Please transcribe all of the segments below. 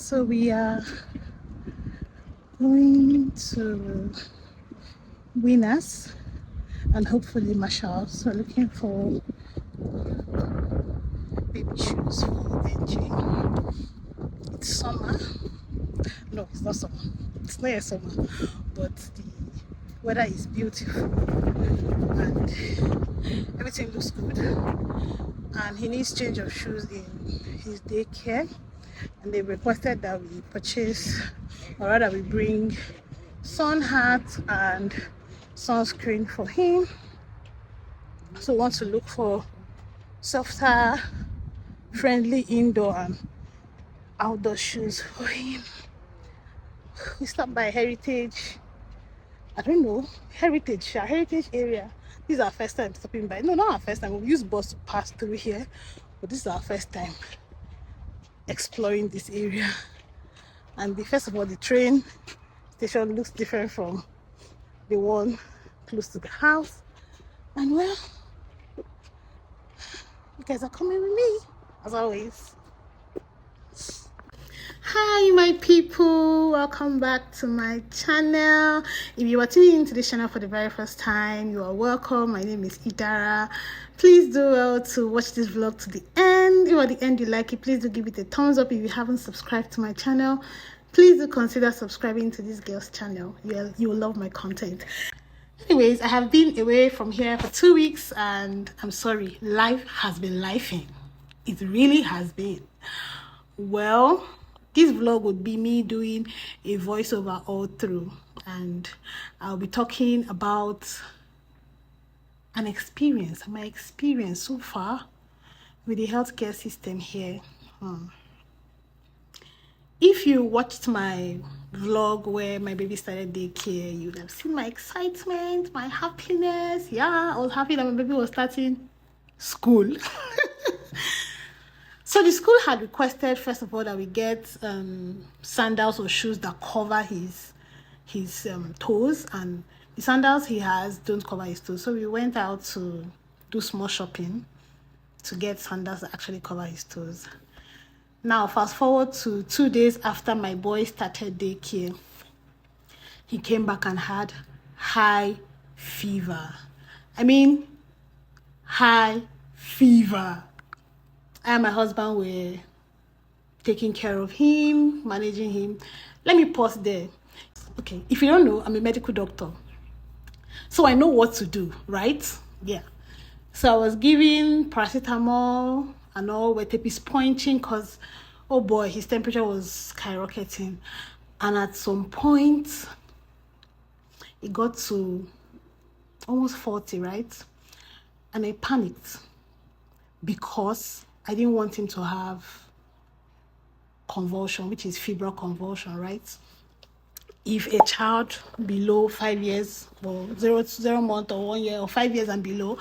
So we are going to Winners and hopefully Marshalls. We're looking for baby shoes for Benji. It's summer. No, it's not summer. It's not yet summer, but the weather is beautiful and everything looks good. And he needs change of shoes in his daycare, and they requested that we purchase, or rather we bring sun hat and sunscreen for him. So we want to look for softer, friendly indoor and outdoor shoes for him. We stopped by Heritage, I don't know, Heritage area. This is our first time stopping by. No, not our first time. We've used bus to pass through here, but this is our first time exploring this area. And first of all, the train station looks different from the one close to the house. And well, you guys are coming with me as always. Hi my people, welcome back to my channel. If you are tuning into this channel for the very first time, you are welcome. My name is Idara. Please do well to watch this vlog to the end. If at the end you like it, please do give it a thumbs up. If you haven't subscribed to my channel, please do consider subscribing to this girl's channel. You will love my content. Anyways, I have been away from here for 2 weeks and I'm sorry, life has been lifing. It really has been. Well, this vlog would be me doing a voiceover all through, and I'll be talking about my experience so far with the healthcare system here. If you watched my vlog where my baby started daycare, you'd have seen my excitement, my happiness. Yeah, I was happy that my baby was starting school. So the school had requested, first of all, that we get sandals or shoes that cover his toes, and the sandals he has don't cover his toes. So we went out to do small shopping to get sandals that actually cover his toes. Now, fast forward to 2 days after my boy started daycare, he came back and had high fever. I mean, high fever. I and my husband were taking care of him, managing him. Let me pause there. Okay, if you don't know, I'm a medical doctor. So I know what to do, right? Yeah. So I was giving paracetamol and all, where tape is pointing because, oh boy, his temperature was skyrocketing. And at some point, it got to almost 40, right? And I panicked because I didn't want him to have convulsion, which is febrile convulsion, right? If a child below 5 years, or 0 month or 1 year or 5 years and below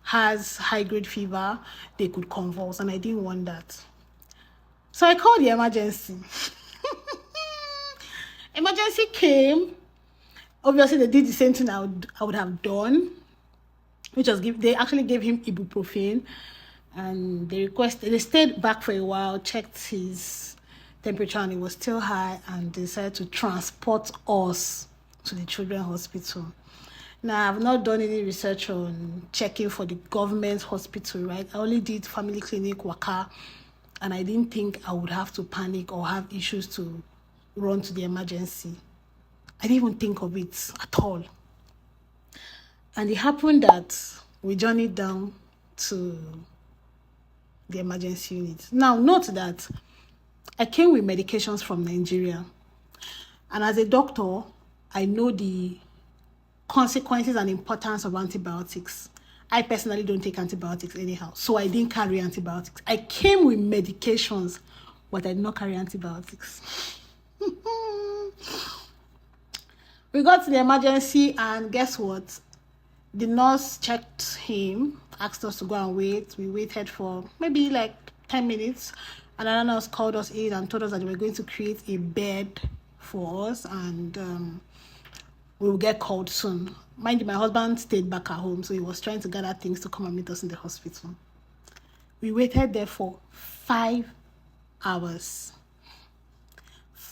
has high-grade fever, they could convulse, and I didn't want that. So I called the emergency. Emergency came. Obviously, they did the same thing I would have done, which was they actually gave him ibuprofen. And they stayed back for a while, checked his temperature, and it was still high, and decided to transport us to the children's hospital. Now, I've not done any research on checking for the government hospital, right? I only did family clinic waka, and I didn't think I would have to panic or have issues to run to the emergency. I didn't even think of it at all. And it happened that we journeyed down to the emergency unit. Now, note that I came with medications from Nigeria, and as a doctor, I know the consequences and importance of antibiotics. I personally don't take antibiotics anyhow, so I didn't carry antibiotics. I came with medications, but I did not carry antibiotics. We got to the emergency, and guess what? The nurse checked him, asked us to go and wait. We waited for maybe like 10 minutes. And another nurse called us in and told us that they were going to create a bed for us, and we will get called soon. Mind you, my husband stayed back at home, so he was trying to gather things to come and meet us in the hospital. We waited there for 5 hours.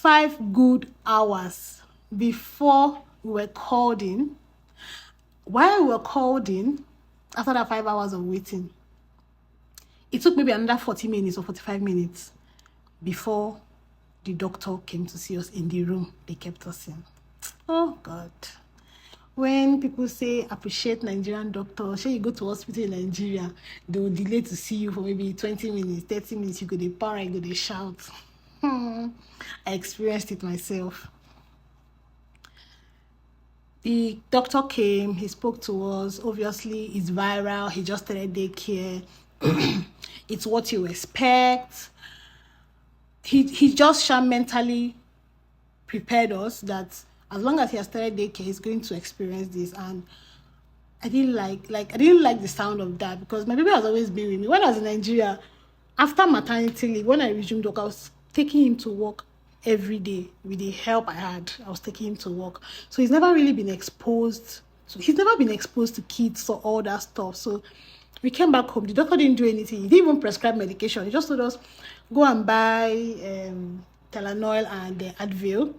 5 good hours before we were called in. While we were called in, after that 5 hours of waiting, it took maybe another 40 minutes or 45 minutes before the doctor came to see us in the room they kept us in. Oh, God. When people say appreciate Nigerian doctors, say you go to hospital in Nigeria, they will delay to see you for maybe 20 minutes, 30 minutes. You go to power, you go to shout. I experienced it myself. The doctor came, he spoke to us. Obviously, it's viral. He just started daycare. It's what you expect. He just mentally prepared us that as long as he has started daycare, he's going to experience this. And I didn't like the sound of that, because my baby has always been with me. When I was in Nigeria, after maternity leave, when I resumed work, I was taking him to work every day with the help I had. I was taking him to work. So he's never really been exposed. So he's never been exposed to kids or all that stuff. So we came back home. The doctor didn't do anything. He didn't even prescribe medication. He just told us, go and buy Tylenol and Advil.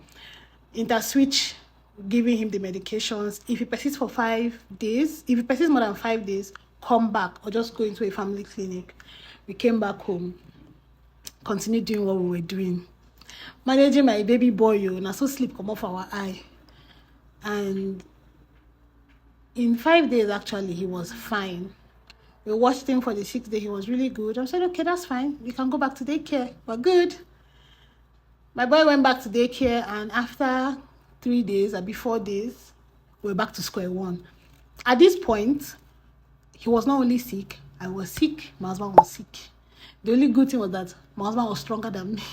Interswitch giving him the medications. If he persists for 5 days, if he persists more than 5 days, come back or just go into a family clinic. We came back home, continued doing what we were doing, managing my baby boy. And I saw sleep come off our eye. And in 5 days, actually, he was fine. We watched him for the 6th day. He was really good. I said, okay, that's fine. We can go back to daycare. We're good. My boy went back to daycare, and after 3 days, or 4 days, we're back to square one. At this point, he was not only sick, I was sick, my husband was sick. The only good thing was that my husband was stronger than me.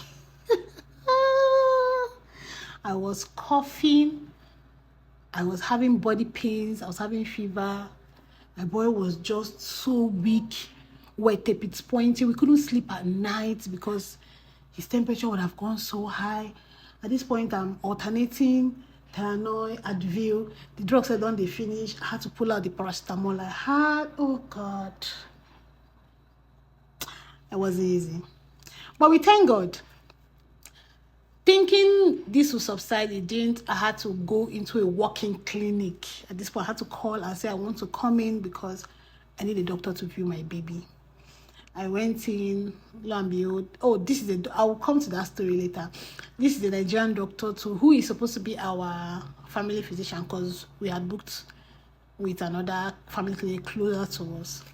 I was coughing, I was having body pains, I was having fever. My boy was just so weak, wet, it's pointing. We couldn't sleep at night because his temperature would have gone so high. At this point, I'm alternating Tylenol, Advil. The drugs said, don't they finish? I had to pull out the paracetamol I had. Oh, God. It wasn't easy. But we thank God. Thinking this would subside, it didn't. I had to go into a walk-in clinic. At this point, I had to call and say I want to come in because I need a doctor to view my baby. I went in, lo and behold, I will come to that story later. This is the Nigerian doctor who is supposed to be our family physician, because we had booked with another family clinic closer to us.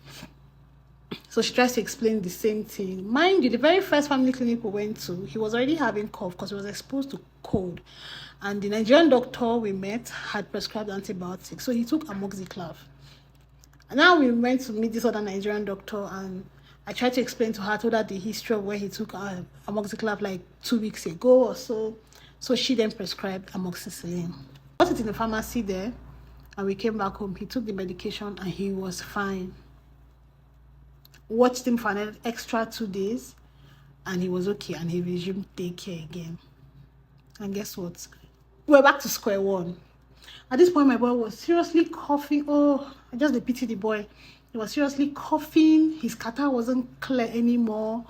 So she tries to explain the same thing. Mind you, the very first family clinic we went to, he was already having cough because he was exposed to cold. And the Nigerian doctor we met had prescribed antibiotics. So he took amoxiclav. And now we went to meet this other Nigerian doctor, and I tried to explain to her, told her the history of where he took amoxiclav like 2 weeks ago or so. So she then prescribed amoxicillin. I got it in the pharmacy there, and we came back home. He took the medication and he was fine. Watched him for an extra 2 days, and he was okay, and he resumed daycare again. And guess what? We're back to square one. At this point, my boy was seriously coughing. Oh, I just pity the boy. He was seriously coughing. His catarrh wasn't clear anymore.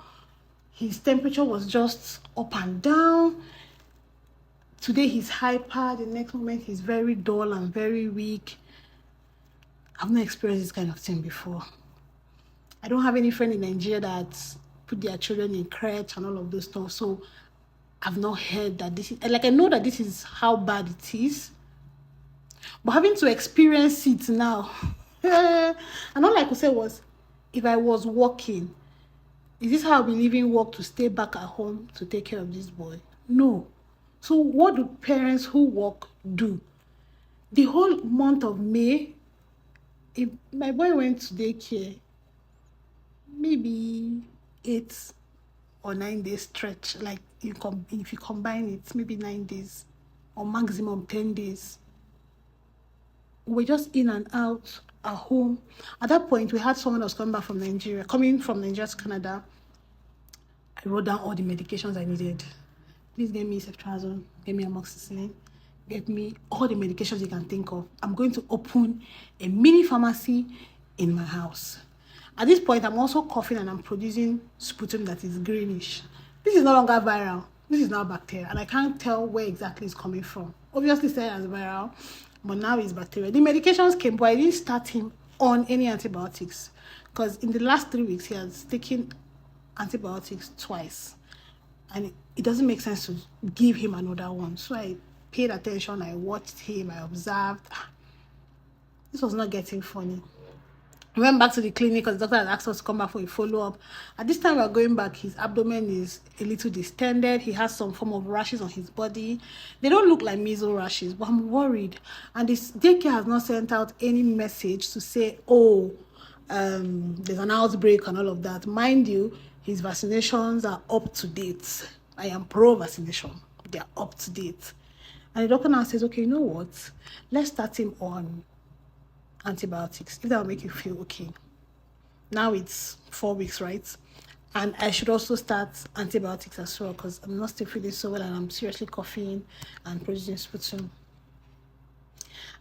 His temperature was just up and down. Today he's hyper. The next moment he's very dull and very weak. I've not experienced this kind of thing before. I don't have any friend in Nigeria that put their children in crèche and all of those stuff. So I've not heard that this is, like, I know that this is how bad it is. But having to experience it now, and all I could say was, if I was working, is this how I'll be leaving work to stay back at home to take care of this boy? No. So what do parents who work do? The whole month of May, if my boy went to daycare, maybe 8 or 9 days stretch, like if you combine it, maybe 9 days or maximum 10 days. We're just in and out at home. At that point, we had someone that was coming from Nigeria to Canada. I wrote down all the medications I needed. Please get me ceftriaxone, get me amoxicillin, get me all the medications you can think of. I'm going to open a mini pharmacy in my house. At this point, I'm also coughing and I'm producing sputum that is greenish. This is no longer viral. This is now bacteria, and I can't tell where exactly it's coming from. Obviously said as viral, but now it's bacteria. The medications came, but I didn't start him on any antibiotics because in the last 3 weeks he has taken antibiotics twice, and it doesn't make sense to give him another one. So I paid attention, I watched him, I observed. This was not getting funny. We went back to the clinic because the doctor had asked us to come back for a follow-up. At this time we are going back, his abdomen is a little distended. He has some form of rashes on his body. They don't look like measles rashes, but I'm worried. And this daycare has not sent out any message to say, oh, there's an outbreak and all of that. Mind you, his vaccinations are up to date. I am pro-vaccination. They are up to date. And the doctor now says, okay, you know what? Let's start him on antibiotics, if that will make you feel okay. Now it's 4 weeks, right? And I should also start antibiotics as well because I'm not still feeling so well and I'm seriously coughing and producing sputum.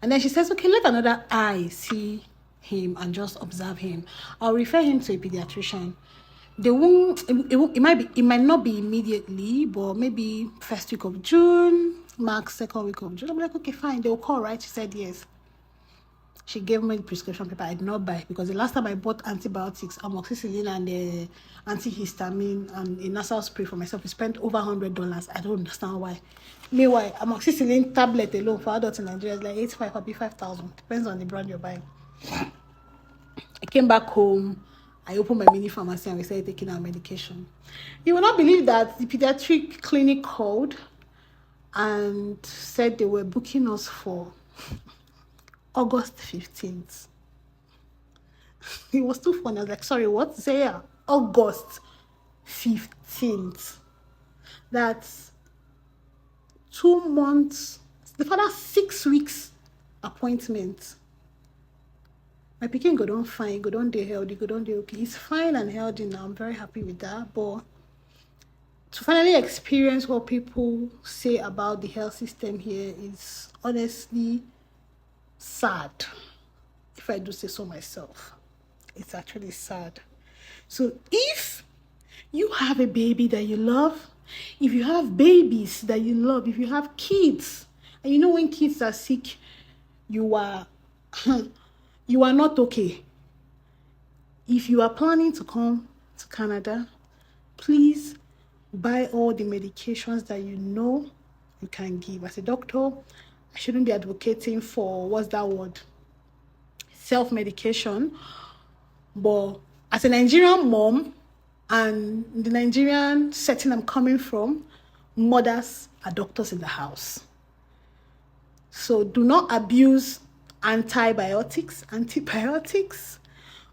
And then she says, okay, let another eye see him and just observe him. I'll refer him to a pediatrician. They won't, it might not be immediately, but maybe first week of June, max second week of June. I'm like, okay, fine. They'll call, right? She said yes. She gave me the prescription paper. I did not buy because the last time I bought antibiotics, amoxicillin and antihistamine and a nasal spray for myself, I spent over $100. I don't understand why. Meanwhile, amoxicillin tablet alone for adults in Nigeria is like 85 or 5,000. Depends on the brand you're buying. I came back home. I opened my mini pharmacy and we started taking our medication. You will not believe that the pediatric clinic called and said they were booking us for August 15th. It was too funny. I was like, sorry, what? Say yeah, August 15th. That's 2 months. The father 6 weeks appointment. My pikin go don fine, go don dey healthy, go don dey okay. He's fine and healthy now. I'm very happy with that. But to finally experience what people say about the health system here is honestly sad, if I do say so myself. It's actually sad. So if you have a baby that you love, if you have babies that you love, if you have kids, and you know when kids are sick, you are you are not okay. If you are planning to come to Canada, please buy all the medications that you know you can give. As a doctor, I shouldn't be advocating for, what's that word? Self-medication. But as a Nigerian mom and the Nigerian setting I'm coming from, mothers are doctors in the house. So do not abuse antibiotics,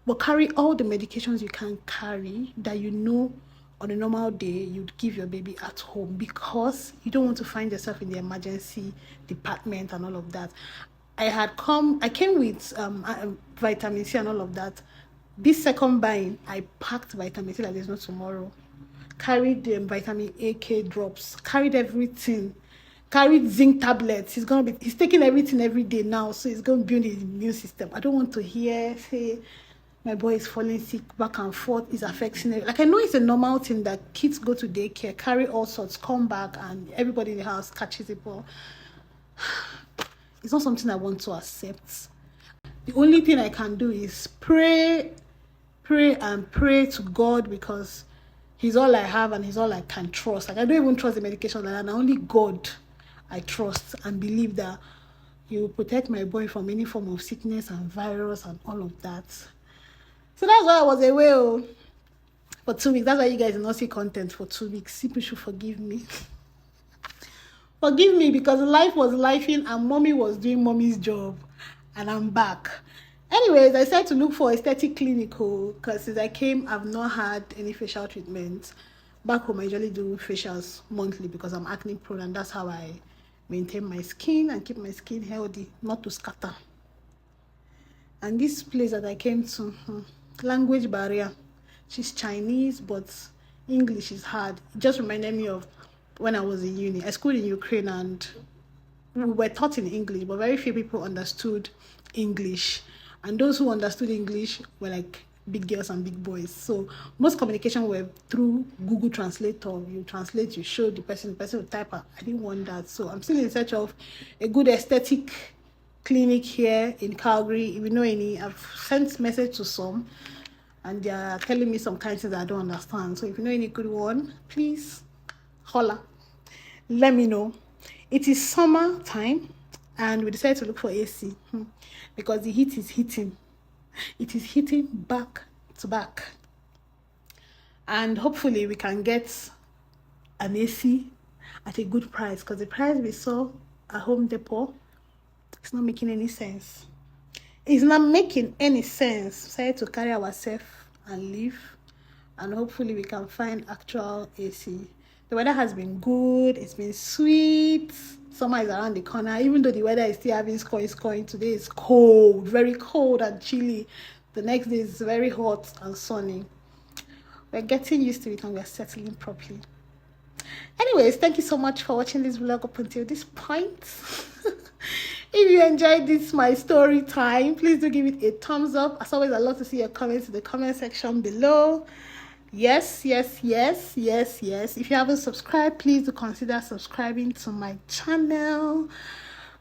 but carry all the medications you can carry that you know on a normal day you'd give your baby at home, because you don't want to find yourself in the emergency department and all of that. I came with vitamin C and all of that. This second buying, I packed vitamin C like there's no tomorrow. Carried the vitamin AK drops, carried everything. Carried zinc tablets. He's taking everything every day now, so he's going to build his immune system. I don't want to hear, say, my boy is falling sick back and forth, is affecting it. Like, I know it's a normal thing that kids go to daycare, carry all sorts, come back, and everybody in the house catches it, but it's not something I want to accept. The only thing I can do is pray to God, because he's all I have and he's all I can trust. Like, I don't even trust the medication like that, and only God I trust and believe that he will protect my boy from any form of sickness and virus and all of that. So that's why I was away for 2 weeks. That's why you guys did not see content for 2 weeks. People should forgive me. Forgive me, because life was lifing and mommy was doing mommy's job, and I'm back. Anyways, I said to look for aesthetic clinical, because since I came, I've not had any facial treatment. Back home, I usually do facials monthly because I'm acne prone, and that's how I maintain my skin and keep my skin healthy, not to scatter. And this place that I came to, language barrier. She's Chinese, but English is hard. It just reminded me of when I was in uni. I schooled in Ukraine and we were taught in English, but very few people understood English. And those who understood English were like big girls and big boys. So most communication were through Google Translator. You translate, you show the person will type. I didn't want that. So I'm still in search of a good aesthetic clinic here in Calgary. If you know any, I've sent message to some, and they are telling me some kinds of things I don't understand. So if you know any good one, please holla. Let me know. It is summer time, and we decided to look for AC because the heat is hitting. It is hitting back to back, and hopefully we can get an AC at a good price, because the price we saw at Home Depot, it's not making any sense. It's not making any sense. We decided to carry ourselves and leave, and hopefully we can find actual AC. The weather has been good. It's been sweet. Summer is around the corner. Even though the weather is still having scoring, today is cold, very cold and chilly. The next day is very hot and sunny. We're getting used to it, and we're settling properly. Anyways, thank you so much for watching this vlog up until this point. If you enjoyed this, my story time, please do give it a thumbs up. As always, I'd love to see your comments in the comment section below. Yes. If you haven't subscribed, please do consider subscribing to my channel.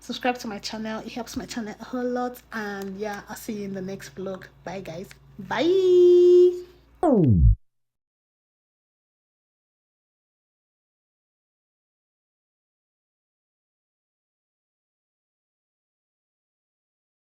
Subscribe to my channel. It helps my channel a whole lot. And yeah, I'll see you in the next vlog. Bye guys. Bye.